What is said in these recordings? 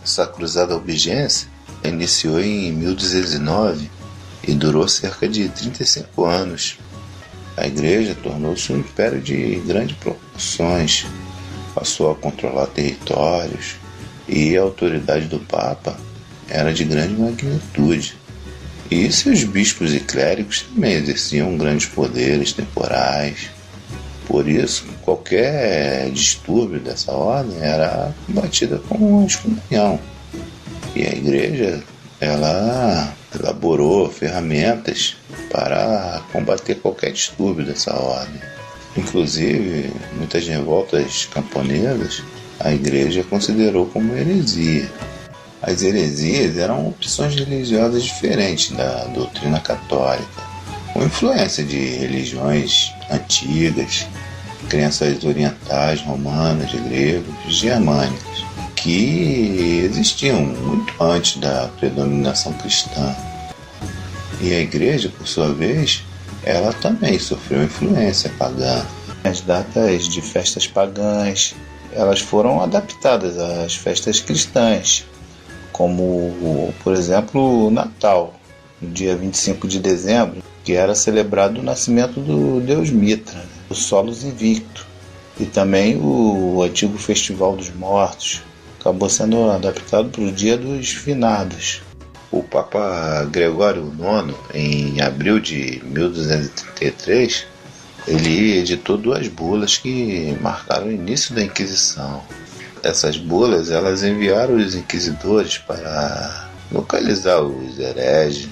Essa cruzada albigense iniciou em 1209 e durou cerca de 35 anos. A igreja tornou-se um império de grandes proporções, passou a controlar territórios e a autoridade do Papa era de grande magnitude. E seus bispos e clérigos também exerciam grandes poderes temporais. Por isso, qualquer distúrbio dessa ordem era combatida com excomunhão. E a igreja, ela elaborou ferramentas para combater qualquer distúrbio dessa ordem. Inclusive, muitas revoltas camponesas a igreja considerou como heresia. As heresias eram opções religiosas diferentes da doutrina católica, com influência de religiões antigas, crenças orientais, romanas, gregas, germânicas, que existiam muito antes da predominação cristã. E a igreja, por sua vez, ela também sofreu influência pagã. As datas de festas pagãs, elas foram adaptadas às festas cristãs, como, por exemplo, o Natal, no dia 25 de dezembro, que era celebrado o nascimento do deus Mitra, o Solos Invicto, e também o antigo Festival dos Mortos, acabou sendo adaptado para o Dia dos Finados. O Papa Gregório IX, em abril de 1233, ele editou 2 bulas que marcaram o início da Inquisição. Essas bulas, elas enviaram os inquisidores para localizar os hereges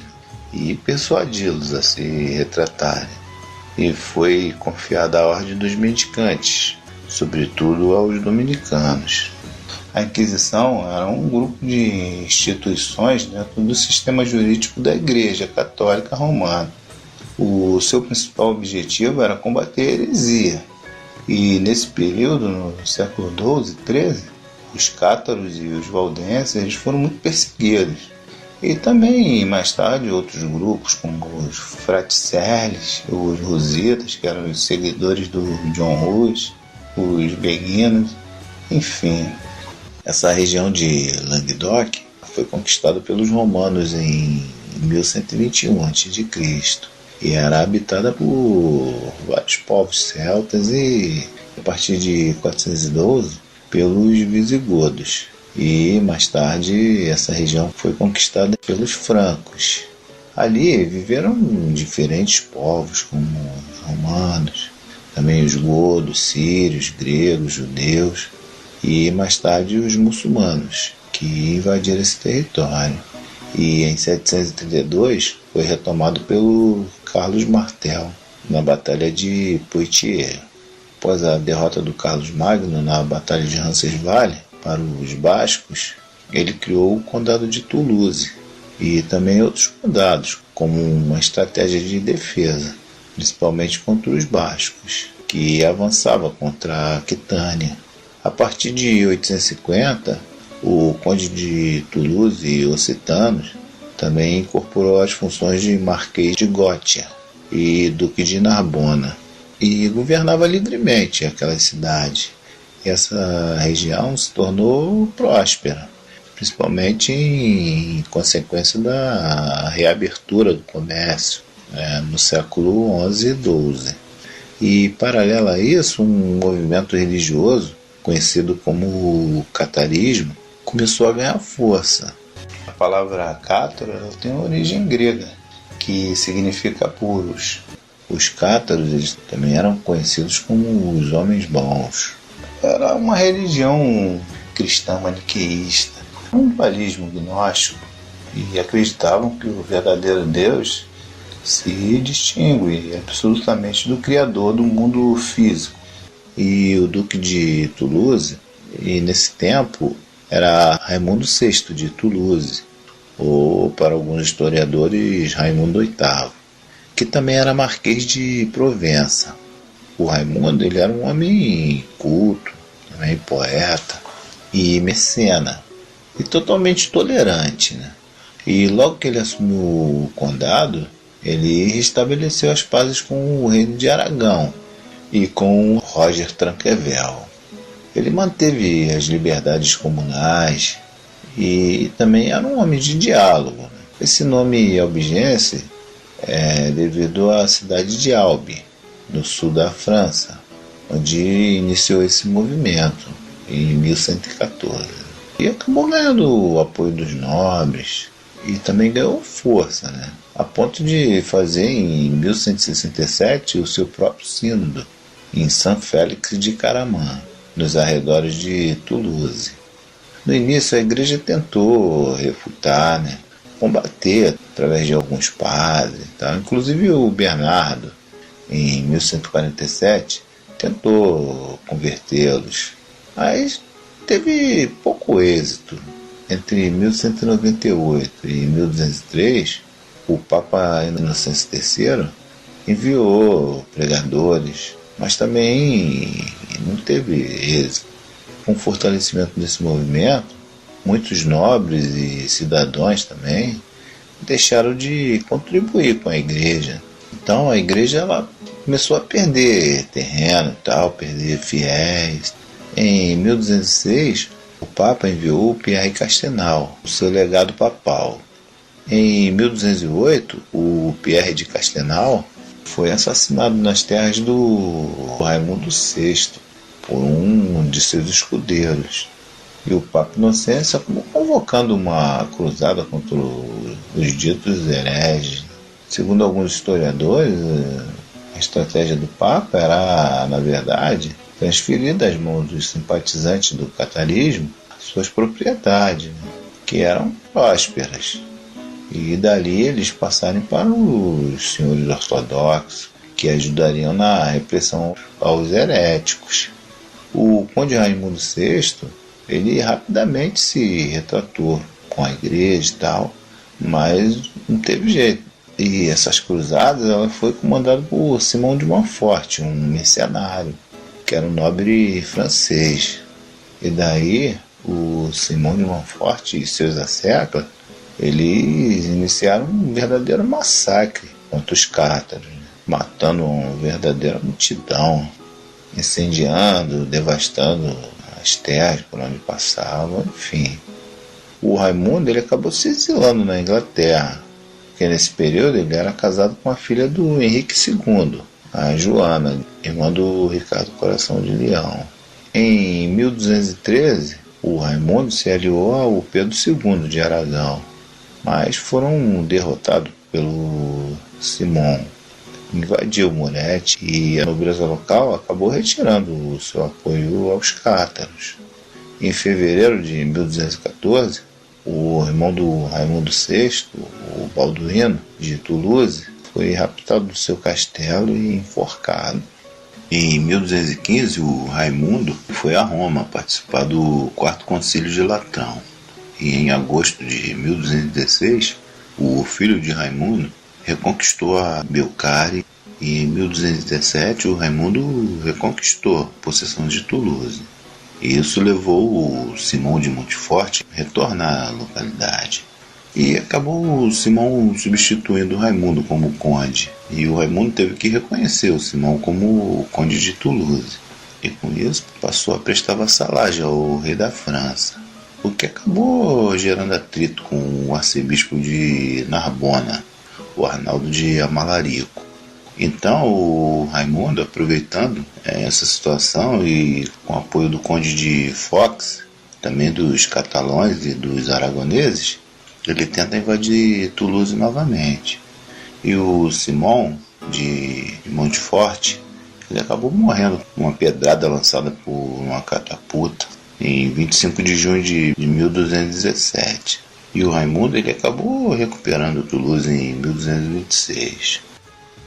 e persuadi-los a se retratarem. E foi confiada a ordem dos mendicantes, sobretudo aos dominicanos. A Inquisição era um grupo de instituições dentro do sistema jurídico da Igreja Católica Romana. O seu principal objetivo era combater a heresia. E nesse período, no século XII e XIII, os cátaros e os valdenses eles foram muito perseguidos. E também, mais tarde, outros grupos, como os fraticeles, os rositas, que eram os seguidores do John Hus, os beguinos, enfim. Essa região de Languedoc foi conquistada pelos romanos em 1121 a.C. e era habitada por vários povos celtas e, a partir de 412, pelos visigodos. E, mais tarde, essa região foi conquistada pelos francos. Ali viveram diferentes povos, como os romanos, também os godos, sírios, gregos, judeus e, mais tarde, os muçulmanos, que invadiram esse território. E em 732 foi retomado pelo Carlos Martel, na Batalha de Poitiers. Após a derrota do Carlos Magno na Batalha de Roncesvalles para os bascos, ele criou o Condado de Toulouse e também outros condados, como uma estratégia de defesa, principalmente contra os bascos, que avançava contra a Aquitânia. A partir de 850, o Conde de Toulouse e Occitanos também incorporou as funções de Marquês de Gothia e Duque de Narbona e governava livremente aquela cidade. E essa região se tornou próspera, principalmente em consequência da reabertura do comércio no século XI e XII. E, paralelo a isso, um movimento religioso, conhecido como catarismo, começou a ganhar força. A palavra cátaro tem origem grega, que significa puros. Os cátaros eles também eram conhecidos como os homens bons. Era uma religião cristã maniqueísta, um dualismo gnóstico, e acreditavam que o verdadeiro Deus se distingue absolutamente do Criador do mundo físico. E o Duque de Toulouse, e nesse tempo, era Raimundo VI de Toulouse, ou para alguns historiadores, Raimundo VIII, que também era Marquês de Provença. O Raimundo ele era um homem culto, também poeta e mecena, e totalmente tolerante, né? E logo que ele assumiu o condado, ele restabeleceu as pazes com o reino de Aragão e com Roger Tranquevel. Ele manteve as liberdades comunais e também era um homem de diálogo, né? Esse nome albigense é devido à cidade de Albi, no sul da França, onde iniciou esse movimento em 1114. E acabou ganhando o apoio dos nobres e também ganhou força, né? A ponto de fazer em 1167 o seu próprio sínodo em São Félix de Caraman, nos arredores de Toulouse. No início a igreja tentou refutar, né? Combater através de alguns padres, tá? Inclusive o Bernardo, em 1147, tentou convertê-los, mas teve pouco êxito. Entre 1198 e 1203, o Papa Inocêncio III enviou pregadores, mas também não teve êxito. Com o fortalecimento desse movimento, muitos nobres e cidadãos também deixaram de contribuir com a igreja. Então a igreja ela começou a perder terreno e tal, perder fiéis. Em 1206, o Papa enviou Pierre Castelnau, o seu legado papal. Em 1208, o Pierre de Castelnau foi assassinado nas terras do Raimundo VI por um de seus escudeiros. E o Papa Inocêncio acabou convocando uma cruzada contra os ditos hereges. Segundo alguns historiadores, a estratégia do Papa era, na verdade, transferir das mãos dos simpatizantes do catarismo suas propriedades, né, que eram prósperas, e dali eles passarem para os senhores ortodoxos, que ajudariam na repressão aos heréticos. O conde Raimundo VI, ele rapidamente se retratou com a igreja e tal, mas não teve jeito. E essas cruzadas ela foi comandada por Simão de Montfort, um mercenário, que era um nobre francês. E daí o Simão de Montfort e seus asseclas, eles iniciaram um verdadeiro massacre contra os cátaros, né? Matando uma verdadeira multidão, incendiando, devastando as terras por onde passavam, enfim. O Raimundo ele acabou se exilando na Inglaterra, porque nesse período ele era casado com a filha do Henrique II, a Joana, irmã do Ricardo Coração de Leão. Em 1213, o Raimundo se aliou ao Pedro II de Aragão, mas foram derrotados pelo Simão. Invadiu Moretti e a nobreza local acabou retirando o seu apoio aos cátaros. Em fevereiro de 1214, o irmão do Raimundo VI, o Balduíno de Toulouse, foi raptado do seu castelo e enforcado. Em 1215, o Raimundo foi a Roma participar do Quarto Concílio de Latrão. E em agosto de 1216, o filho de Raimundo reconquistou a Belcare, e em 1217 o Raimundo reconquistou a possessão de Toulouse. E isso levou o Simão de Montfort a retornar à localidade. E acabou o Simão substituindo o Raimundo como conde. E o Raimundo teve que reconhecer o Simão como o conde de Toulouse. E com isso passou a prestar vassalagem ao rei da França, o que acabou gerando atrito com o arcebispo de Narbona, o Arnaldo de Amalarico. Então o Raimundo, aproveitando essa situação e com o apoio do conde de Fox, também dos catalães e dos aragoneses, ele tenta invadir Toulouse novamente. E o Simão de Montfort, ele acabou morrendo com uma pedrada lançada por uma catapulta em 25 de junho de 1217. E o Raimundo ele acabou recuperando Toulouse em 1226.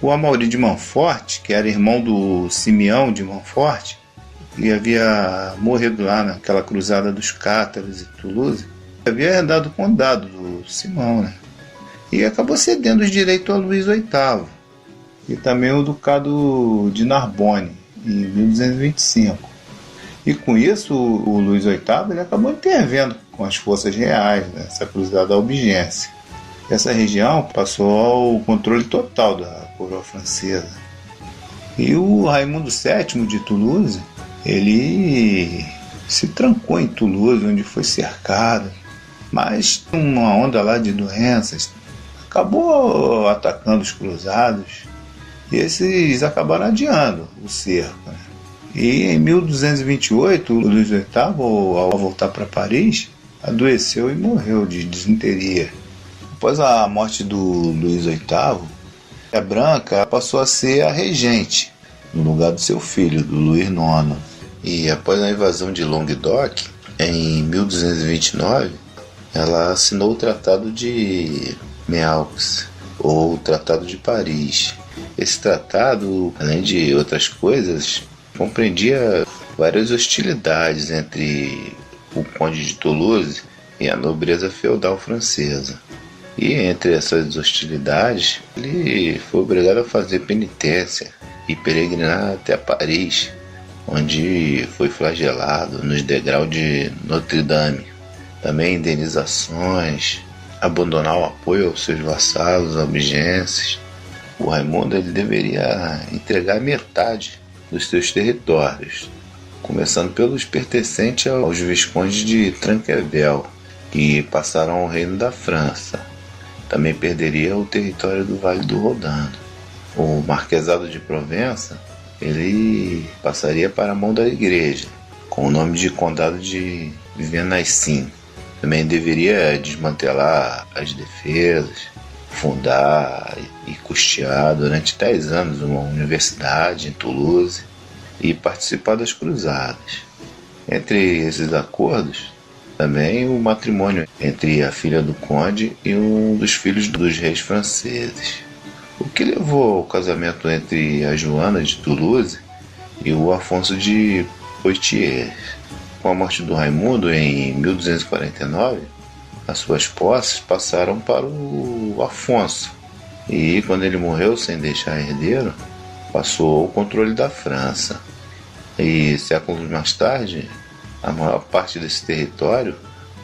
O Amaury de Montfort, que era irmão do Simeão de Montfort, ele havia morrido lá naquela cruzada dos cátaros e Toulouse, havia herdado o condado do Simão, né? E acabou cedendo os direitos a Luís VIII e também o ducado de Narbonne em 1225. E com isso o Luís VIII ele acabou intervendo com as forças reais nessa cruzada albigense. Essa região passou ao controle total da coroa francesa. E o Raimundo VII de Toulouse, ele se trancou em Toulouse, onde foi cercado. Mas uma onda lá de doenças acabou atacando os cruzados e esses acabaram adiando o cerco, né? E em 1228, Luís VIII, ao voltar para Paris, adoeceu e morreu de disenteria. Após a morte do Luís VIII, a Branca passou a ser a regente, no lugar do seu filho, do Luís IX. E após a invasão de Languedoc, em 1229, ela assinou o Tratado de Meaux, ou o Tratado de Paris. Esse tratado, além de outras coisas, compreendia várias hostilidades entre o Conde de Toulouse e a nobreza feudal francesa. E entre essas hostilidades, ele foi obrigado a fazer penitência e peregrinar até Paris, onde foi flagelado nos degraus de Notre-Dame. Também indenizações, abandonar o apoio aos seus vassalos albigenses. O Raimundo ele deveria entregar metade dos seus territórios, começando pelos pertencentes aos viscondes de Tranquevel, que passaram ao reino da França. Também perderia o território do Vale do Rodano. O Marquesado de Provença ele passaria para a mão da Igreja, com o nome de Condado de Venaissin. Também deveria desmantelar as defesas, fundar e custear durante 10 anos uma universidade em Toulouse e participar das cruzadas. Entre esses acordos, também o matrimônio entre a filha do conde e um dos filhos dos reis franceses, o que levou ao casamento entre a Joana de Toulouse e o Afonso de Poitiers. Com a morte do Raimundo em 1249, as suas posses passaram para o Afonso, e quando ele morreu sem deixar herdeiro, passou ao controle da França. E séculos mais tarde, a maior parte desse território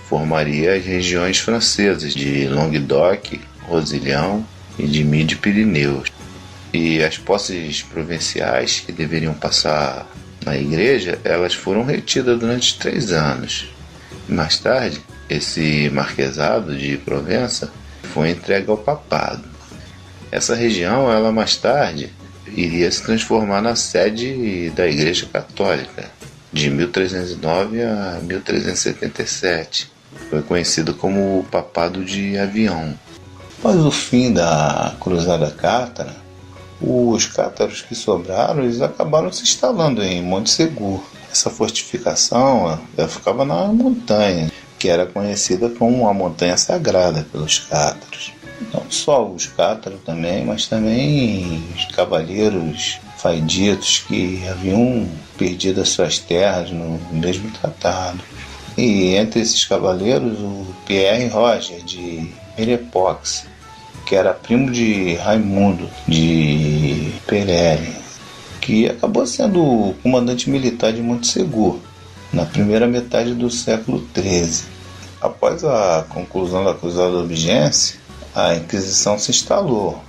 formaria as regiões francesas de Languedoc, Roussillon e de Midi-Pyrénées. E as posses provinciais que deveriam passar na igreja, elas foram retidas durante 3 anos. Mais tarde, esse marquesado de Provença foi entregue ao papado. Essa região, ela mais tarde, iria se transformar na sede da Igreja Católica, de 1309 a 1377. Foi conhecido como o Papado de Avião. Após o fim da Cruzada Cátara, os cátaros que sobraram eles acabaram se instalando em Monte Seguro. Essa fortificação ela ficava na montanha, que era conhecida como a Montanha Sagrada pelos cátaros. Não só os cátaros também, mas também os cavaleiros faiditos que haviam perdido as suas terras no mesmo tratado. E entre esses cavaleiros, o Pierre Roger de Mirepoix, que era primo de Raimundo de Pereire, que acabou sendo o comandante militar de Montsegur na primeira metade do século XIII. Após a conclusão da Cruzada Albigense, a Inquisição se instalou.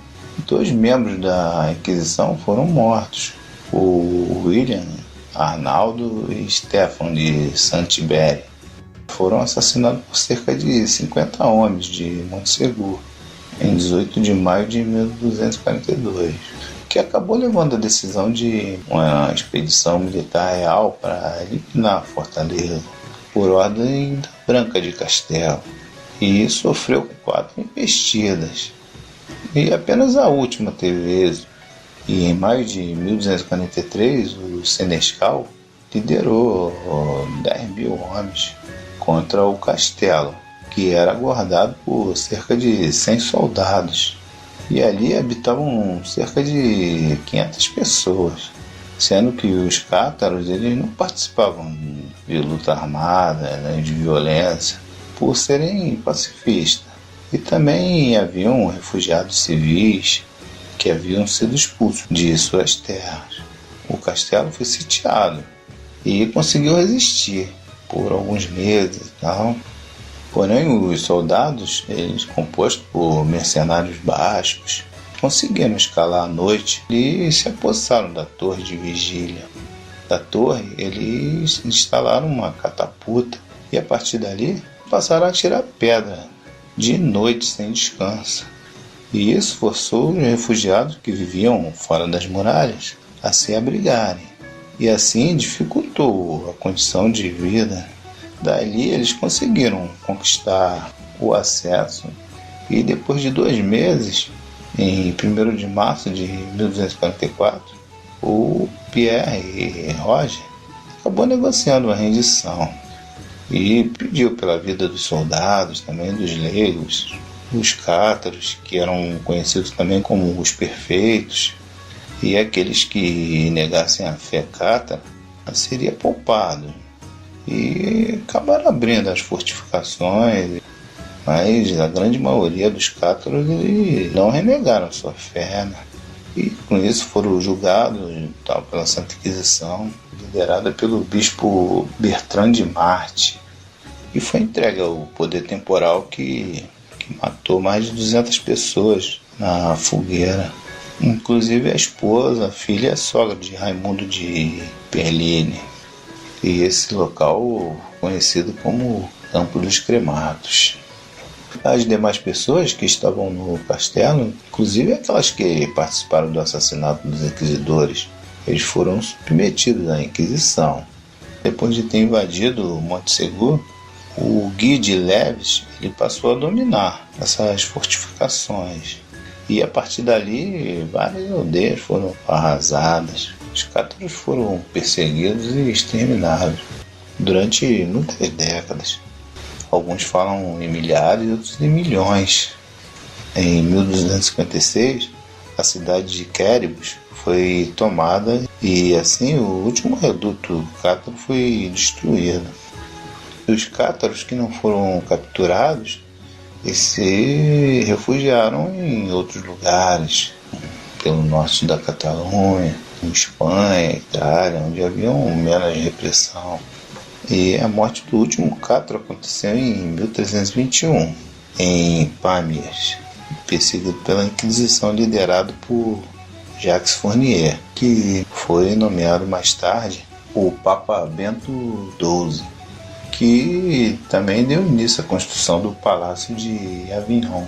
2 membros da Inquisição foram mortos, o William Arnaldo e Stefan de Saint-Ibéry. Foram assassinados por cerca de 50 homens de Montsegur em 18 de maio de 1242, que acabou levando a decisão de uma expedição militar real para eliminar a fortaleza, por ordem da Branca de Castelo, e sofreu 4 investidas, e apenas a última teve êxito. E em maio de 1243, o Senescal liderou 10.000 homens contra o castelo, que era guardado por cerca de 100 soldados, e ali habitavam cerca de 500 pessoas, sendo que os cátaros eles não participavam de luta armada, né, de violência, por serem pacifistas. E também haviam refugiados civis que haviam sido expulsos de suas terras. O castelo foi sitiado e conseguiu resistir por alguns meses e tal. Porém, os soldados, eles compostos por mercenários bascos, conseguiram escalar à noite e se apossaram da torre de vigília. Da torre, eles instalaram uma catapulta e a partir dali passaram a tirar pedra de noite sem descanso. E isso forçou os refugiados que viviam fora das muralhas a se abrigarem. E assim dificultou a condição de vida. Dali eles conseguiram conquistar o acesso e depois de 2 meses, em 1º de março de 1244, o Pierre Roger acabou negociando uma rendição e pediu pela vida dos soldados, também dos leigos, os cátaros, que eram conhecidos também como os perfeitos, e aqueles que negassem a fé cátara seria poupado. E acabaram abrindo as fortificações, mas a grande maioria dos cátaros não renegaram sua fé, né? E com isso foram julgados pela Santa Inquisição, liderada pelo bispo Bertrand de Marte, e foi entregue ao poder temporal que matou mais de 200 pessoas na fogueira, inclusive a esposa, a filha e a sogra de Raimundo de Perline. E esse local conhecido como Campo dos Cremados. As demais pessoas que estavam no castelo, inclusive aquelas que participaram do assassinato dos inquisidores, eles foram submetidos à Inquisição. Depois de ter invadido Montsegur, o Guy de Leves ele passou a dominar essas fortificações. E a partir dali, várias aldeias foram arrasadas. Os cátaros foram perseguidos e exterminados durante muitas décadas. Alguns falam em milhares, outros em milhões. Em 1256, a cidade de Quéribus foi tomada e assim o último reduto cátaro foi destruído. Os cátaros que não foram capturados se refugiaram em outros lugares, pelo norte da Catalunha, em Espanha, Itália, onde havia menos repressão. E a morte do último cátaro aconteceu em 1321, em Pamiers, perseguido pela Inquisição liderado por Jacques Fournier, que foi nomeado mais tarde o Papa Bento XII, que também deu início à construção do Palácio de Avignon,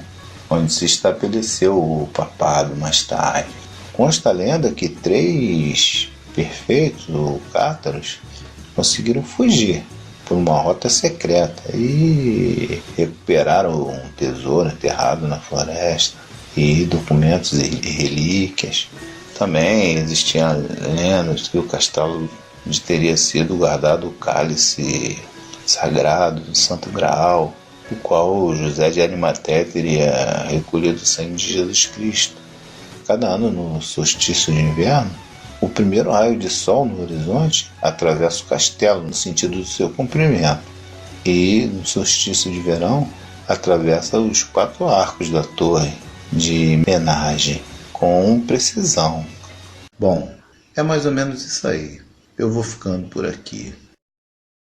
onde se estabeleceu o papado mais tarde. Consta a lenda que 3 perfeitos, ou cátaros, conseguiram fugir por uma rota secreta e recuperaram um tesouro enterrado na floresta e documentos e relíquias. Também existiam lendas que o castelo teria sido guardado o cálice sagrado do Santo Graal, o qual José de Arimateia teria recolhido o sangue de Jesus Cristo. Cada ano, no solstício de inverno, o primeiro raio de sol no horizonte atravessa o castelo no sentido do seu comprimento, e no solstício de verão atravessa os 4 arcos da torre de Menage com precisão. Bom, é mais ou menos isso aí. Eu vou ficando por aqui.